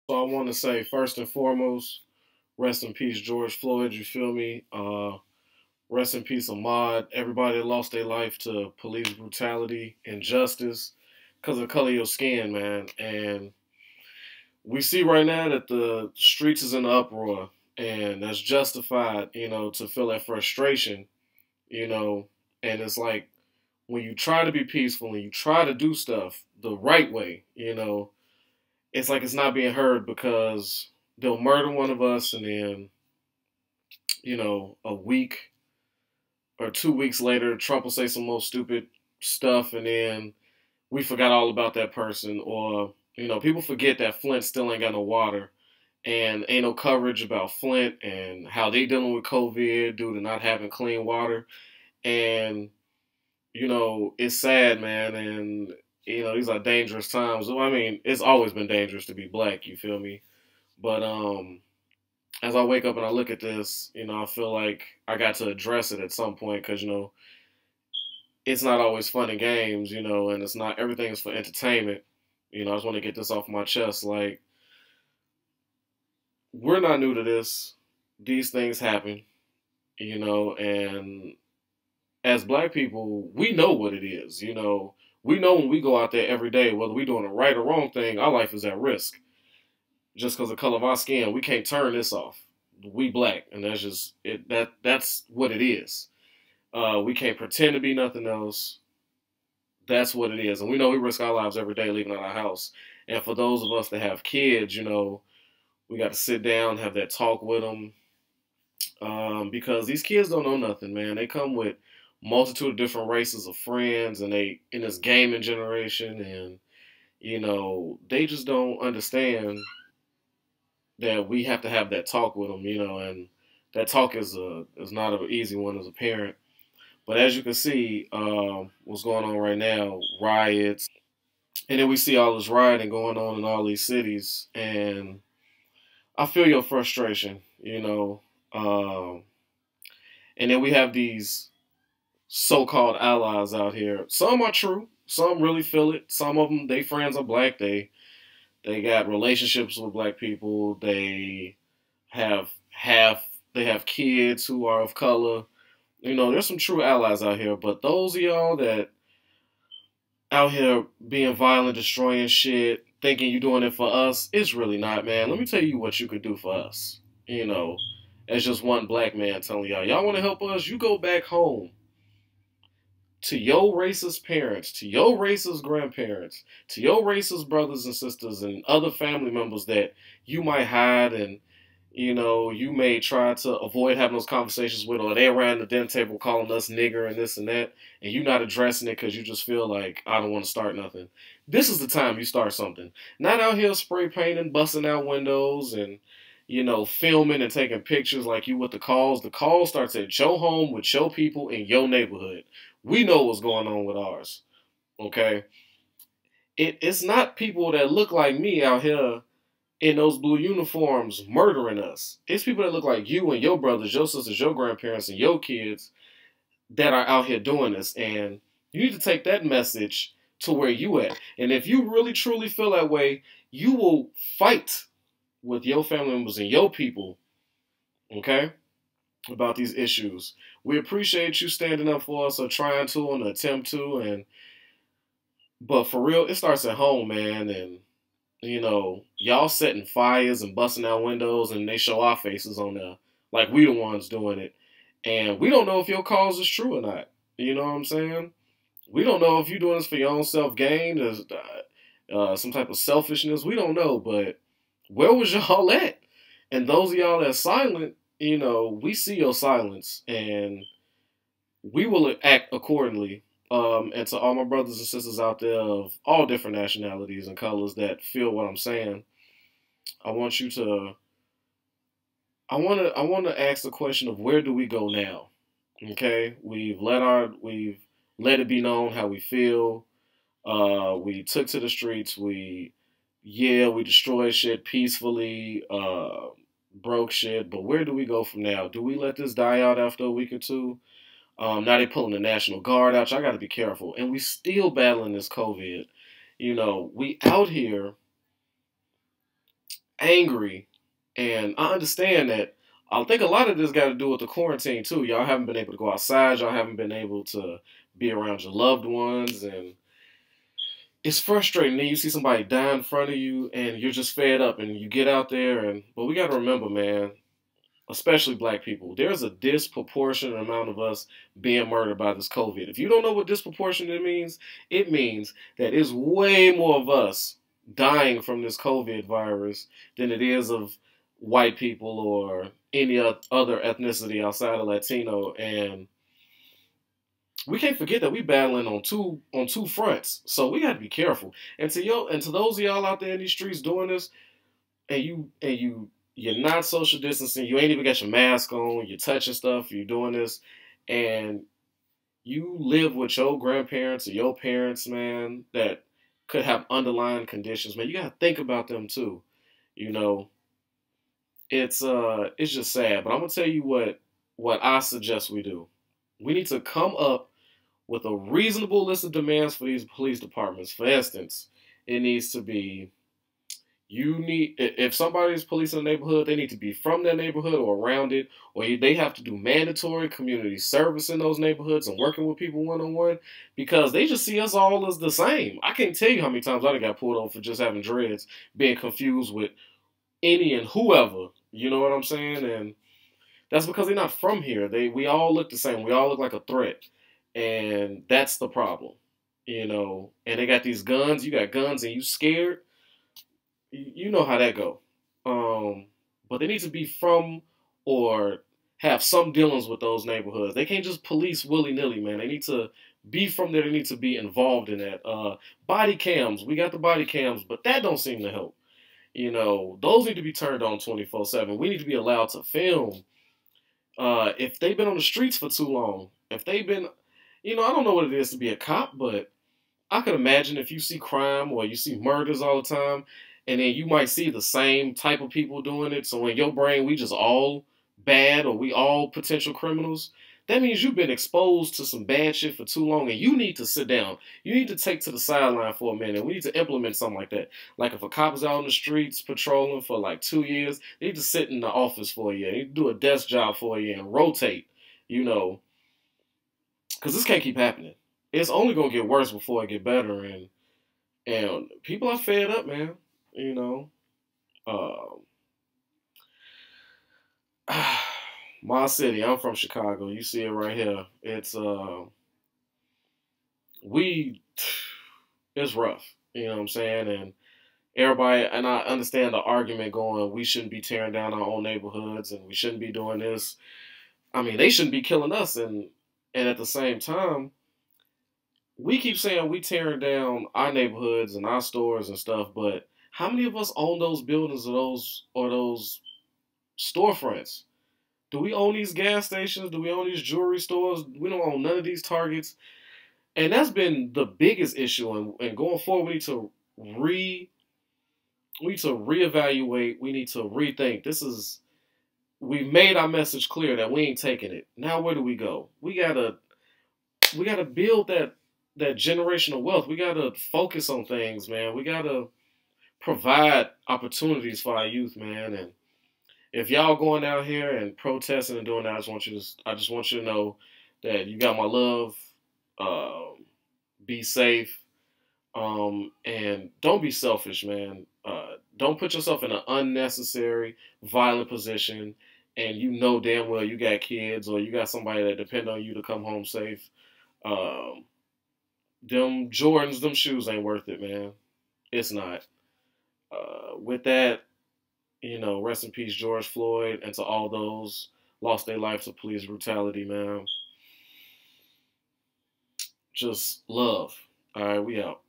So I want to say first and foremost, rest in peace, George Floyd. You feel me? Rest in peace, Ahmaud. Everybody that lost their life to police brutality, injustice, because of the color of your skin, man. And we see right now that the streets is in an uproar, and that's justified, to feel that frustration, you know. And it's like when you try to be peaceful and you try to do stuff the right way, it's like it's not being heard because they'll murder one of us and then, a week or 2 weeks later, Trump will say some more stupid stuff and then we forgot all about that person. Or, people forget that Flint still ain't got no water and ain't no coverage about Flint and how they dealing with COVID due to not having clean water. And, it's sad, man. And, these are dangerous times. I mean, it's always been dangerous to be black, you feel me? But as I wake up and I look at this, I feel like I got to address it at some point because it's not always fun and games, and it's not everything is for entertainment. I just want to get this off my chest. Like, we're not new to this. These things happen, and as black people, we know what it is. We know when we go out there every day, whether we're doing a right or wrong thing, our life is at risk. Just because of the color of our skin, we can't turn this off. We black, and that's just it. That's what it is. We can't pretend to be nothing else. That's what it is, and we know we risk our lives every day leaving out our house. And for those of us that have kids, we got to sit down, have that talk with them, because these kids don't know nothing, man. They come with multitude of different races of friends, and they in this gaming generation, and they just don't understand that we have to have that talk with them, and that talk is not an easy one as a parent. But as you can see, what's going on right now, riots, and then we see all this rioting going on in all these cities, and I feel your frustration, and then we have these so-called allies out here. Some are true, some really feel it. Some of them, they friends are black. They got relationships with black people. Have have they have kids who are of color. There's some true allies out here, but those of y'all that out here being violent, destroying shit, thinking you're doing it for us, it's really not, man. Let me tell you what you could do for us. As just one black man telling y'all want to help us, you go back home to your racist parents, to your racist grandparents, to your racist brothers and sisters and other family members that you might hide and you may try to avoid having those conversations with, or they around the dinner table calling us nigger and this and that, and you not addressing it because you just feel like, I don't want to start nothing. This is the time you start something. Not out here spray painting, busting out windows, and, filming and taking pictures like you with the calls. The call starts at your home with your people in your neighborhood. We know what's going on with ours, okay? It's not people that look like me out here in those blue uniforms murdering us. It's people that look like you and your brothers, your sisters, your grandparents, and your kids that are out here doing this. And you need to take that message to where you at. And if you really truly feel that way, you will fight with your family members and your people, okay, about these issues. We appreciate you standing up for us or trying to and attempt to, but for real, it starts at home, man. And y'all setting fires and busting out windows, and they show our faces on there like we the ones doing it. And we don't know if your cause is true or not. You know what I'm saying? We don't know if you're doing this for your own self-gain, some type of selfishness. We don't know, but where was y'all at? And those of y'all that's silent, we see your silence, and we will act accordingly. And to all my brothers and sisters out there of all different nationalities and colors that feel what I'm saying, I want you to, I want to ask the question of where do we go now? Okay, we've let it be known how we feel. We took to the streets. We destroyed shit peacefully. Broke shit. But where do we go from now? Do we let this die out after a week or two? Now they pulling the National Guard out. I got to be careful. And we still battling this COVID. We out here angry, and I understand that. I think a lot of this got to do with the quarantine too. Y'all haven't been able to go outside. Y'all haven't been able to be around your loved ones, and it's frustrating. Then you see somebody die in front of you, and you're just fed up, and you get out there, and but we got to remember, man, especially black people, there's a disproportionate amount of us being murdered by this COVID. If you don't know what disproportionate means, it means that it's way more of us dying from this COVID virus than it is of white people or any other ethnicity outside of Latino. And we can't forget that we battling on two fronts. So we got to be careful. And to those of y'all out there in these streets doing this, you're not social distancing, you ain't even got your mask on, you're touching stuff, you're doing this, and you live with your grandparents or your parents, man, that could have underlying conditions, man. You gotta think about them too. You know, it's just sad. But I'm gonna tell you what I suggest we do. We need to come up with a reasonable list of demands for these police departments. For instance, it needs to be you need if somebody's policing a neighborhood, they need to be from that neighborhood or around it, or they have to do mandatory community service in those neighborhoods and working with people one on one because they just see us all as the same. I can't tell you how many times I done got pulled over for just having dreads, being confused with any and whoever. You know what I'm saying? And that's because they're not from here. We all look the same. We all look like a threat, and that's the problem. You know, and they got these guns. You got guns, and you scared. You know how that go. But they need to be from or have some dealings with those neighborhoods. They can't just police willy nilly, man. They need to be from there. They need to be involved in that. Body cams, we got the body cams, but that don't seem to help. You know, those need to be turned on 24/7. We need to be allowed to film. If they've been on the streets for too long, if they've been, I don't know what it is to be a cop, but I could imagine if you see crime or you see murders all the time, and then you might see the same type of people doing it. So in your brain, we just all bad or we all potential criminals. That means you've been exposed to some bad shit for too long, and you need to sit down. You need to take to the sideline for a minute. We need to implement something like that. Like if a cop is out on the streets patrolling for like 2 years, they need to sit in the office for a year. They need to do a desk job for a year and rotate, because this can't keep happening. It's only gonna get worse before it get better, and people are fed up, man. You know, um, my city. I'm from Chicago. You see it right here. We. It's rough. You know what I'm saying? And everybody, and I understand the argument going. We shouldn't be tearing down our own neighborhoods, and we shouldn't be doing this. I mean, they shouldn't be killing us, and at the same time, we keep saying we tearing down our neighborhoods and our stores and stuff, but how many of us own those buildings or those storefronts? Do we own these gas stations? Do we own these jewelry stores? We don't own none of these Targets. And that's been the biggest issue. And going forward, we need to reevaluate. We need to rethink. We've made our message clear that we ain't taking it. Now where do we go? We gotta build that generational wealth. We gotta focus on things, man. We gotta provide opportunities for our youth, man. And if y'all going out here and protesting and doing that, I just want you to know that you got my love. Be safe, and don't be selfish, man. Don't put yourself in an unnecessary, violent position, and you know damn well you got kids or you got somebody that depend on you to come home safe. Um, them Jordans, them shoes ain't worth it, man. It's not. With that, rest in peace, George Floyd, and to all those lost their life to police brutality, man. Just love. All right, we out.